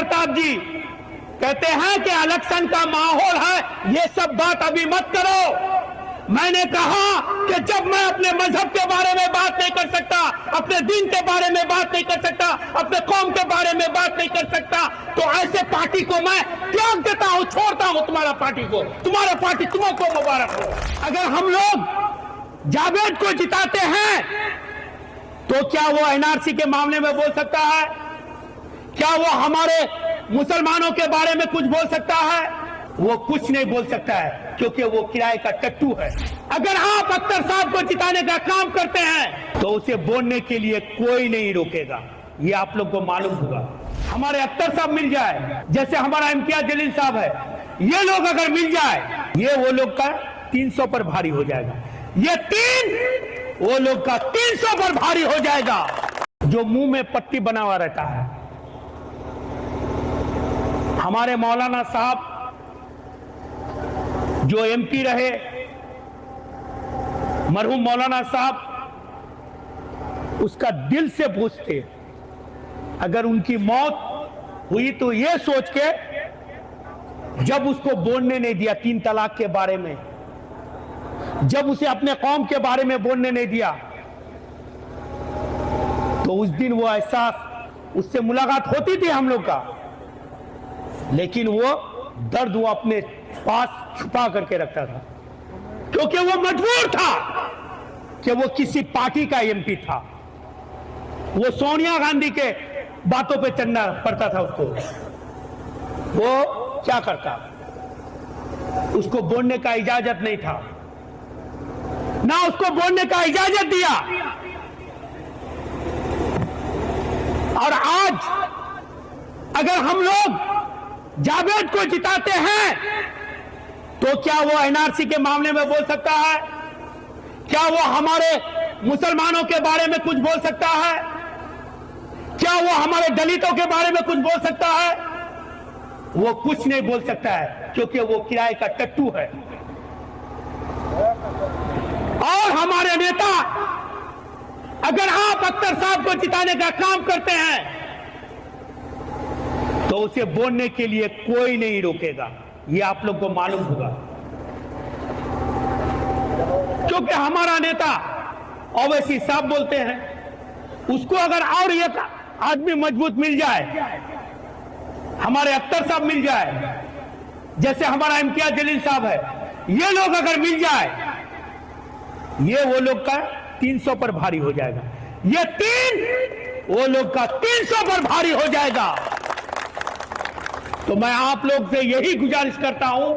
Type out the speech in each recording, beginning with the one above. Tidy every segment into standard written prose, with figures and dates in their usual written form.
प्रताप जी कहते हैं कि इलेक्शन का माहौल है, ये सब बात अभी मत करो। मैंने कहा कि जब मैं अपने मजहब के बारे में बात नहीं कर सकता, अपने दीन के बारे में बात नहीं कर सकता, अपने कौम के बारे में बात नहीं कर सकता, तो ऐसे पार्टी को मैं त्याग देता हूं, छोड़ता हूं तुम्हारा पार्टी को। तुम्हारा पार्टी तुमको मुबारक हो। अगर हम लोग जावेद को जिताते हैं तो क्या वो एनआरसी के मामले में बोल सकता है? क्या वो हमारे मुसलमानों के बारे में कुछ बोल सकता है? वो कुछ नहीं बोल सकता है, क्योंकि वो किराए का टट्टू है। अगर आप अख्तर साहब को जिताने का काम करते हैं तो उसे बोलने के लिए कोई नहीं रोकेगा, ये आप लोग को मालूम होगा। हमारे अख्तर साहब मिल जाए, जैसे हमारा इम्तियाज जलील साहब है, ये लोग अगर मिल जाए, ये वो लोग का 300 पर भारी हो जाएगा। ये 3 वो लोग का 300 पर भारी हो जाएगा। जो मुंह में पट्टी बना हुआ रहता है, हमारे मौलाना साहब जो एमपी रहे, मरहूम मौलाना साहब, उसका दिल से पूछते, अगर उनकी मौत हुई तो ये सोच के, जब उसको बोलने नहीं दिया 3 तलाक के बारे में, जब उसे अपने कौम के बारे में बोलने नहीं दिया, तो उस दिन वो एहसास, उससे मुलाकात होती थी हम लोग का, लेकिन वो दर्द वो अपने पास छुपा करके रखता था, क्योंकि वो मजबूर था कि वो किसी पार्टी का एमपी था। वो सोनिया गांधी के बातों पे चलना पड़ता था उसको। वो क्या करता, उसको बोलने का इजाजत नहीं था, ना उसको बोलने का इजाजत दिया। और आज अगर हम लोग जावेद को जिताते हैं तो क्या वो एनआरसी के मामले में बोल सकता है? क्या वो हमारे मुसलमानों के बारे में कुछ बोल सकता है? क्या वो हमारे दलितों के बारे में कुछ बोल सकता है? वो कुछ नहीं बोल सकता है, क्योंकि वो किराए का टट्टू है। और हमारे नेता, अगर आप अख्तर साहब को जिताने का काम करते हैं तो उसे बोलने के लिए कोई नहीं रोकेगा, ये आप लोग को मालूम होगा। क्योंकि हमारा नेता ओवैसी साहब बोलते हैं, उसको अगर और एक आदमी मजबूत मिल जाए, हमारे अख्तर साहब मिल जाए, जैसे हमारा इम्तियाज जलील साहब है, ये लोग अगर मिल जाए, ये वो लोग का 300 पर भारी हो जाएगा। ये 3 वो लोग का 300 पर भारी हो जाएगा। तो मैं आप लोग से यही गुजारिश करता हूं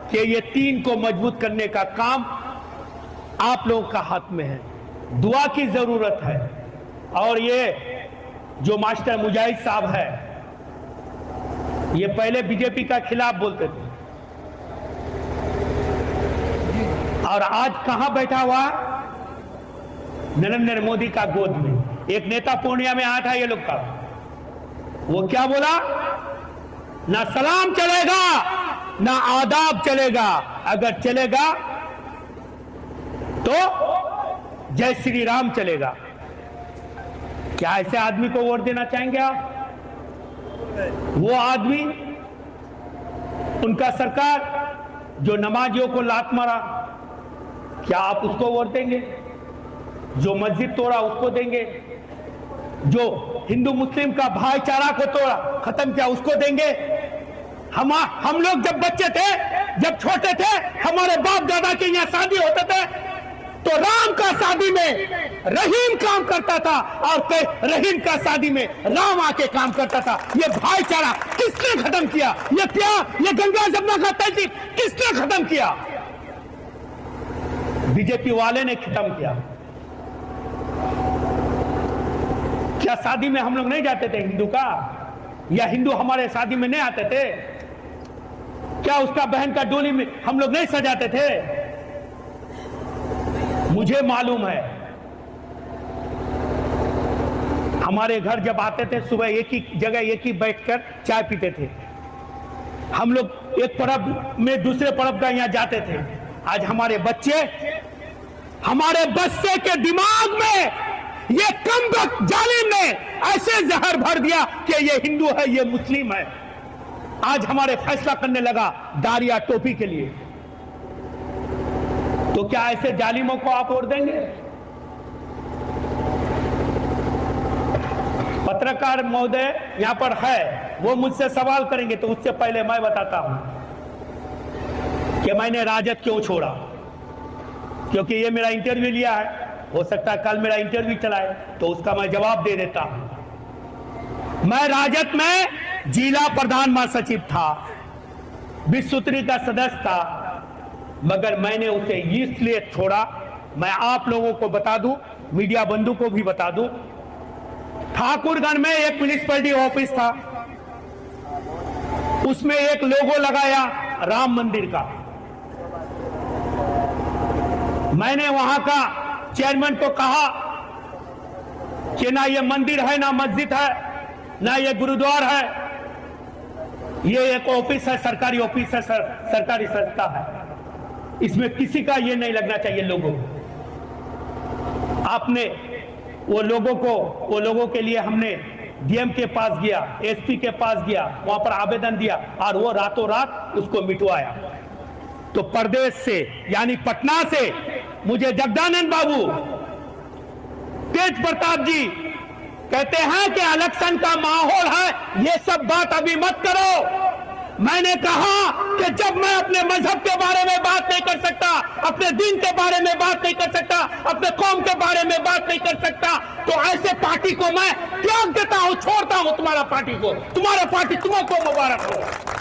कि ये 3 को मजबूत करने का काम आप लोगों का हाथ में है। दुआ की जरूरत है। और ये जो मास्टर मुजाहिद साहब है, ये पहले बीजेपी का खिलाफ बोलते थे, और आज कहां बैठा हुआ? नरेंद्र मोदी का गोद में। एक नेता पूर्णिया में आया था ये लोग का, वो क्या बोला? ना सलाम चलेगा, ना आदाब चलेगा, अगर चलेगा तो जय श्री राम चलेगा। क्या ऐसे आदमी को वोट देना चाहेंगे आप? वो आदमी, उनका सरकार जो नमाजियों को लात मारा, क्या आप उसको वोट देंगे? जो मस्जिद तोड़ा उसको देंगे? जो हिंदू मुस्लिम का भाईचारा को तोड़ा, खत्म किया, उसको देंगे? हम लोग जब बच्चे थे, जब छोटे थे, हमारे बाप दादा के यहाँ शादी होते थे तो राम का शादी में रहीम काम करता था, और रहीम का शादी में राम आके काम करता था। ये भाईचारा किसने खत्म किया? ये प्यार, ये गंगा जमुना का तहजीब किसने खत्म किया? बीजेपी वाले ने खत्म किया। क्या शादी में हम लोग नहीं जाते थे हिंदू का? या हिंदू हमारे शादी में नहीं आते थे? क्या उसका बहन का डोली में हम लोग नहीं सजाते थे? मुझे मालूम है, हमारे घर जब आते थे सुबह एक ही जगह एक ही बैठकर चाय पीते थे। हम लोग एक पर्व में दूसरे पर्व का यहाँ जाते थे। आज हमारे बच्चे, हमारे बच्चे के दिमाग में ये कमबख्त जालिम ने ऐसे जहर भर दिया कि ये हिंदू है, ये मुस्लिम है। आज हमारे फैसला करने लगा दाढ़ी टोपी के लिए। तो क्या ऐसे जालिमों को आप वोट देंगे? पत्रकार महोदय यहां पर है, वो मुझसे सवाल करेंगे, तो उससे पहले मैं बताता हूं कि मैंने राजद क्यों छोड़ा। क्योंकि ये मेरा इंटरव्यू लिया है, हो सकता है कल मेरा इंटरव्यू चलाए, तो उसका मैं जवाब दे देता हूं। मैं राजद में जिला प्रधान महासचिव था, विश्व सूत्री का सदस्य था, मगर मैंने उसे इसलिए छोड़ा, मैं आप लोगों को बता दूं, मीडिया बंधु को भी बता दूं, ठाकुरगंज में एक म्युनिसिपैलिटी ऑफिस था, उसमें एक लोगो लगाया राम मंदिर का। मैंने वहां का चेयरमैन को कहा कि ना ये मंदिर है, ना मस्जिद है, ना ये गुरुद्वार है, ये एक ऑफिस है, सरकारी ऑफिस है, सरकारी संस्था है, इसमें किसी का ये नहीं लगना चाहिए लोगों। आपने वो लोगों के लिए हमने डीएम के पास गया, एसपी के पास गया, वहां पर आवेदन दिया और वो रातों रात उसको मिटवाया। तो प्रदेश से यानी पटना से मुझे जगदानंद बाबू, तेज प्रताप जी कहते हैं कि इलेक्शन का माहौल है, ये सब बात अभी मत करो। मैंने कहा कि जब मैं अपने मजहब के बारे में बात नहीं कर सकता, अपने दिन के बारे में बात नहीं कर सकता, अपने कौम के बारे में बात नहीं कर सकता, तो ऐसे पार्टी को मैं त्याग देता हूं, छोड़ता हूं तुम्हारा पार्टी को। तुम्हारा पार्टी तुमको मुबारक हो।